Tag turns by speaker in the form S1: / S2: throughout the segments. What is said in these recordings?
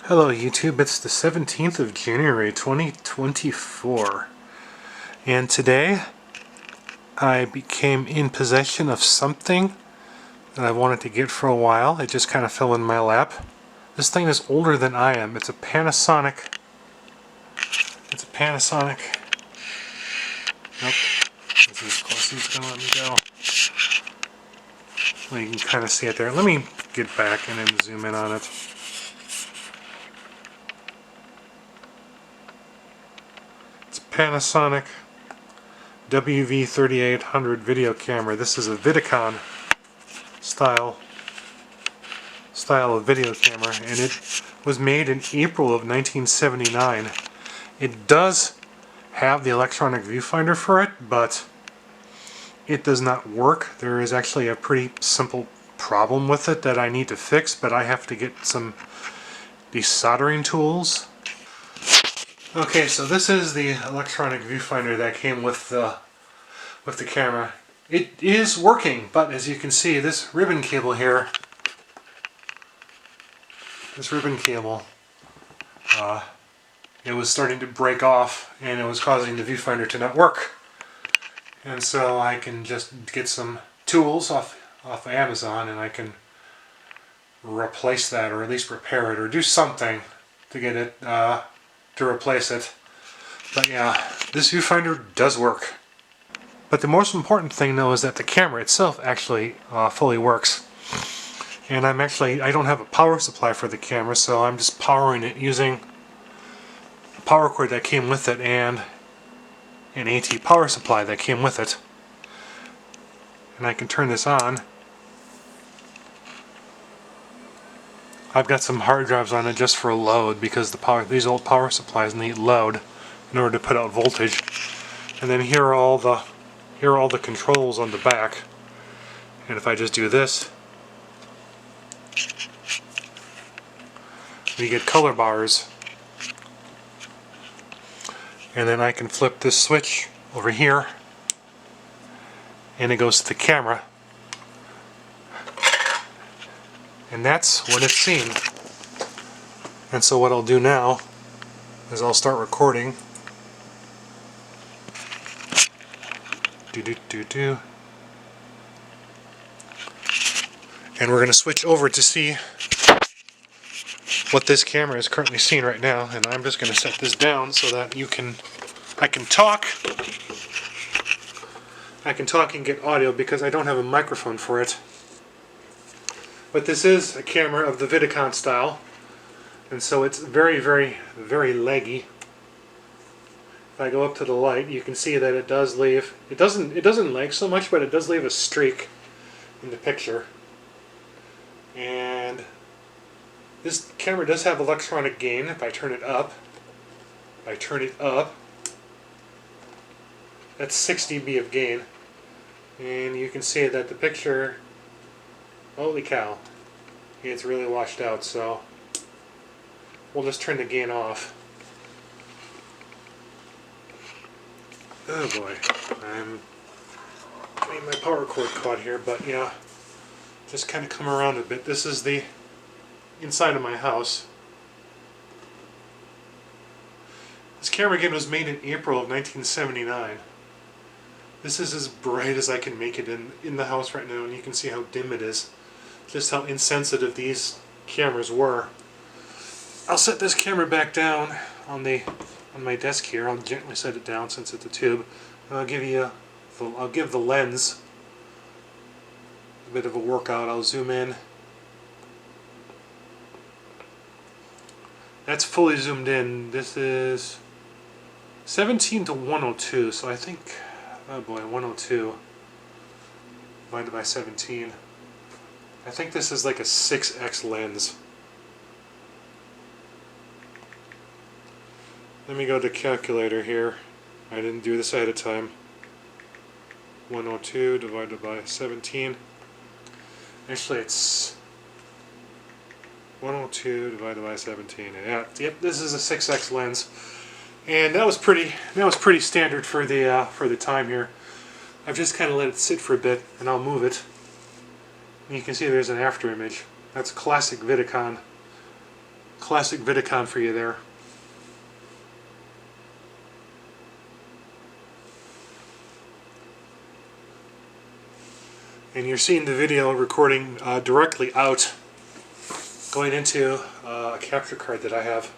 S1: Hello YouTube, it's the 17th of January 2024 and today I became in possession of something that I wanted to get for a while. It just kind of fell in my lap. This thing is older than I am. It's a Panasonic. Nope. This is as close as it's going to let me go. Well, you can kind of see it there. Let me get back and then zoom in on it. Panasonic WV-3800 video camera. This is a Vidicon style of video camera, and it was made in April of 1979. It does have the electronic viewfinder for it, but it does not work. There is actually a pretty simple problem with it that I need to fix, but I have to get some desoldering tools. Okay, so this is the electronic viewfinder that came with the camera. It is working, but as you can see, this ribbon cable here, it was starting to break off, and it was causing the viewfinder to not work. And so I can just get some tools off of Amazon, and I can replace that, or at least repair it, or do something to get it to replace it. But yeah, this viewfinder does work. But the most important thing though is that the camera itself actually fully works. And I don't have a power supply for the camera, so I'm just powering it using a power cord that came with it and an AT power supply that came with it. And I can turn this on. I've got some hard drives on it just for load, because these old power supplies need load in order to put out voltage. And then here are all the controls on the back. And if I just do this, we get color bars. And then I can flip this switch over here, and it goes to the camera. And that's what it's seen. And so what I'll do now is I'll start recording. And we're going to switch over to see what this camera is currently seeing right now. And I'm just going to set this down so that I can talk and get audio, because I don't have a microphone for it. But this is a camera of the Vidicon style, and so it's very, very, very leggy. If I go up to the light, you can see that it does leave. It doesn't lag so much, but it does leave a streak in the picture. And this camera does have electronic gain. If I turn it up, that's 6 dB of gain, and you can see that the picture. Holy cow, it's really washed out, so we'll just turn the gain off. Oh boy, I'm getting my power cord caught here, but yeah, just kind of come around a bit. This is the inside of my house. This camera again was made in April of 1979. This is as bright as I can make it in the house right now, and you can see how dim it is. Just how insensitive these cameras were. I'll set this camera back down on my desk here. I'll gently set it down since it's a tube. And I'll give the lens a bit of a workout. I'll zoom in. That's fully zoomed in. This is 17 to 102, so I think, oh boy, 102 divided by 17. I think this is like a 6x lens. Let me go to calculator here. I didn't do this ahead of time. 102 divided by 17. Actually, it's 102 divided by 17. Yeah, yep, this is a 6x lens, and that was pretty standard for the time here. I've just kind of let it sit for a bit, and I'll move it. And you can see there's an after image. That's classic Vidicon. classic Vidicon for you there. And you're seeing the video recording directly out, going into a capture card that I have.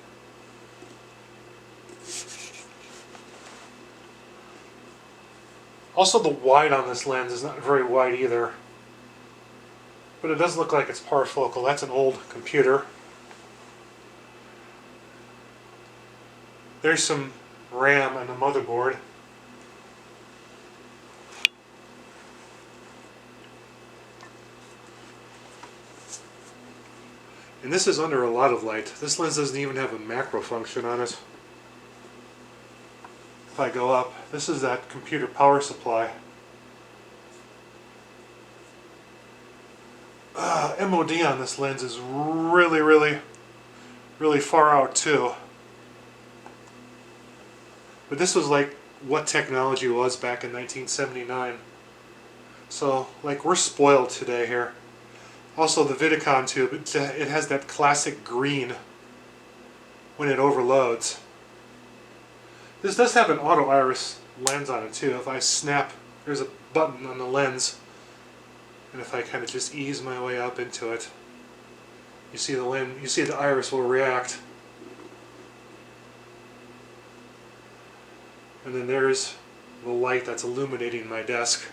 S1: Also, the wide on this lens is not very wide either, but it does look like it's parafocal. That's an old computer. There's some RAM and a motherboard. And this is under a lot of light. This lens doesn't even have a macro function on it. If I go up, this is that computer power supply. MOD on this lens is really far out too. But this was like what technology was back in 1979. So, like, we're spoiled today here. Also, the Vidicon tube, it has that classic green when it overloads. This does have an auto iris lens on it too. If I snap, there's a button on the lens, and if I kind of just ease my way up into it, you see the lens, you see the iris will react. And then there's the light that's illuminating my desk.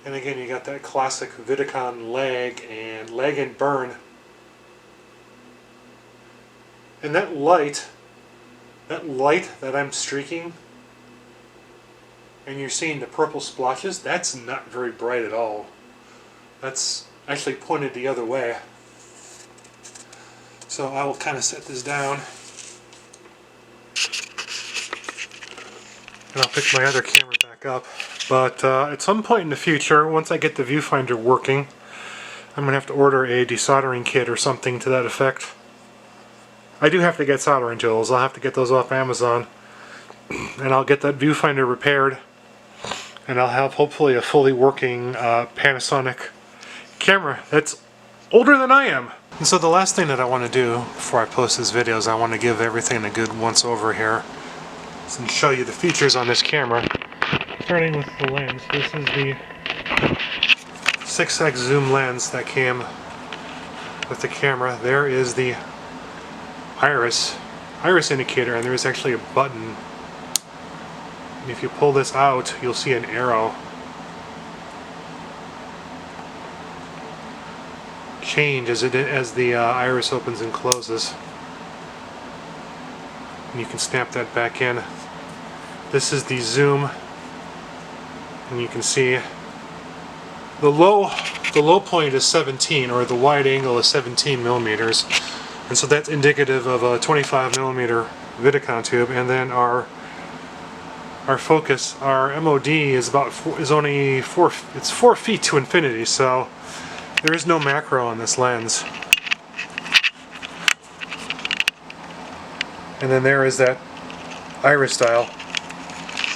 S1: And again, you got that classic Vidicon lag and burn. And that light that I'm streaking, and you're seeing the purple splotches, that's not very bright at all. That's actually pointed the other way. So I will kind of set this down. And I'll pick my other camera back up. But at some point in the future, once I get the viewfinder working, I'm going to have to order a desoldering kit or something to that effect. I do have to get soldering tools. I'll have to get those off Amazon. And I'll get that viewfinder repaired. And I'll have hopefully a fully working Panasonic camera that's older than I am. And so the last thing that I want to do before I post this video is I want to give everything a good once over here and show you the features on this camera. Starting with the lens, this is the 6x zoom lens that came with the camera. There is the iris indicator, and there is actually a button. And if you pull this out, you'll see an arrow. Change as the iris opens and closes. And you can snap that back in. This is the zoom. And you can see the low point is 17, or the wide angle is 17 millimeters, and so that's indicative of a 25 millimeter Vidicon tube. And then our focus, our MOD is only 4 feet to infinity, so there is no macro on this lens. And then there is that iris dial.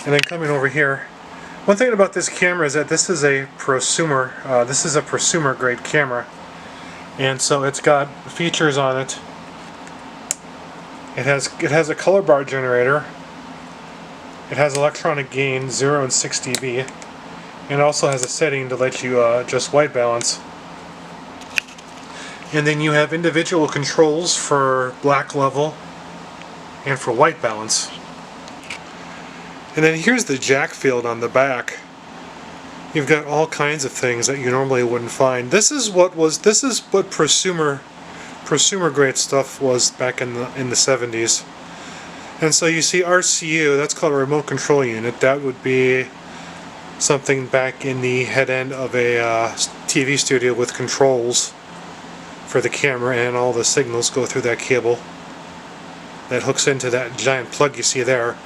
S1: And then coming over here. One thing about this camera is that this is a prosumer. This is a prosumer grade camera, and so it's got features on it. It has a color bar generator. It has electronic gain 0 and 6 dB, and also has a setting to let you adjust white balance. And then you have individual controls for black level and for white balance. And then here's the jack field on the back. You've got all kinds of things that you normally wouldn't find. This is what prosumer grade stuff was back in the 70s. And so you see RCU, that's called a remote control unit. That would be something back in the head end of a TV studio with controls for the camera, and all the signals go through that cable that hooks into that giant plug you see there.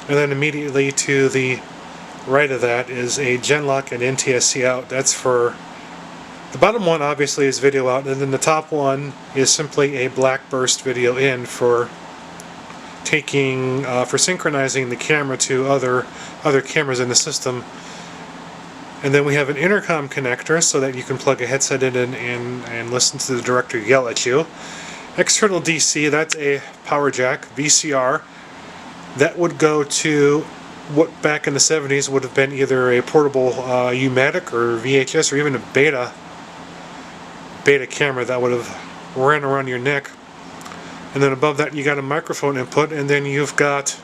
S1: And then immediately to the right of that is a Genlock and NTSC out. That's for the bottom one, obviously, is video out, and then the top one is simply a black burst video in for synchronizing the camera to other cameras in the system. And then we have an intercom connector so that you can plug a headset in and listen to the director yell at you. External DC, that's a power jack, VCR. That would go to what back in the 70s would have been either a portable U-matic or VHS or even a beta camera that would have ran around your neck. And then above that you got a microphone input, and then you've got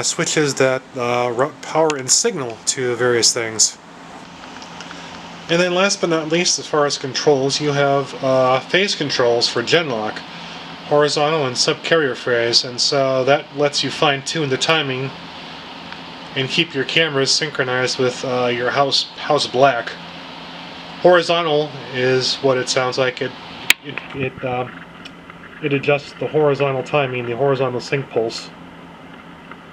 S1: switches that route power and signal to various things. And then last but not least, as far as controls, you have phase controls for Genlock, horizontal and sub-carrier phase, and so that lets you fine-tune the timing and keep your cameras synchronized with your house black. Horizontal is what it sounds like. It adjusts the horizontal timing, the horizontal sync pulse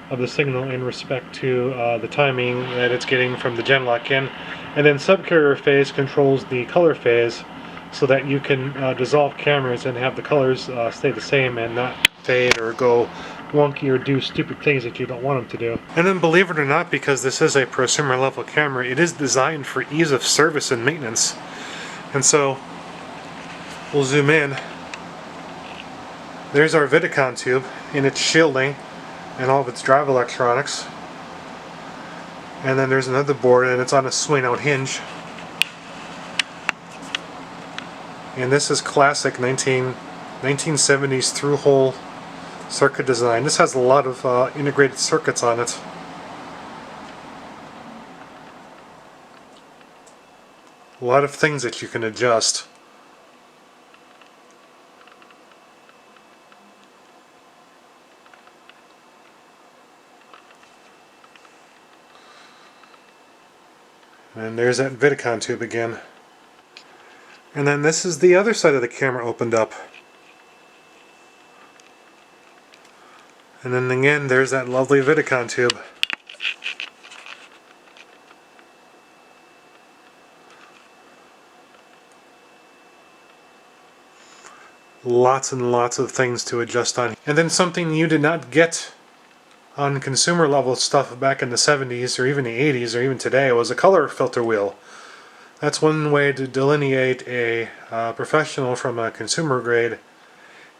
S1: of the signal in respect to the timing that it's getting from the Genlock in. And then subcarrier phase controls the color phase so that you can dissolve cameras and have the colors stay the same and not fade or go wonky or do stupid things that you don't want them to do. And then believe it or not, because this is a prosumer level camera, it is designed for ease of service and maintenance. And so we'll zoom in. There's our Vidicon tube in its shielding and all of its drive electronics. And then there's another board, and it's on a swing out hinge. And this is classic 1970s through-hole circuit design. This has a lot of integrated circuits on it. A lot of things that you can adjust. And there's that Vidicon tube again. And then this is the other side of the camera opened up. And then again, there's that lovely Vidicon tube. Lots and lots of things to adjust on. And then something you did not get on consumer level stuff back in the 70s or even the 80s or even today was a color filter wheel. That's one way to delineate a professional from a consumer grade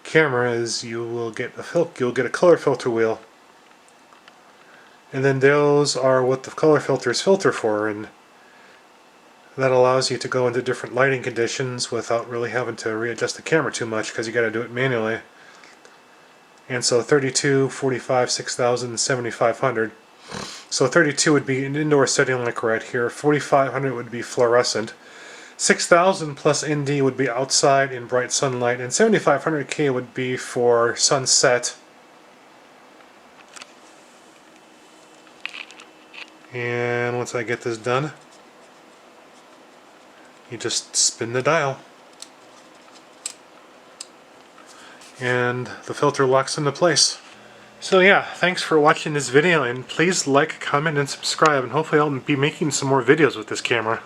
S1: camera, is you'll get a color filter wheel, and then those are what the color filters filter for, and that allows you to go into different lighting conditions without really having to readjust the camera too much, because you got to do it manually. And so 32, 45, 6000, 7500. So 32 would be an indoor setting like right here, 4500 would be fluorescent, 6000 plus ND would be outside in bright sunlight, and 7500K would be for sunset. And once I get this done, you just spin the dial and the filter locks into place. So yeah, thanks for watching this video, and please like, comment, and subscribe, and hopefully I'll be making some more videos with this camera.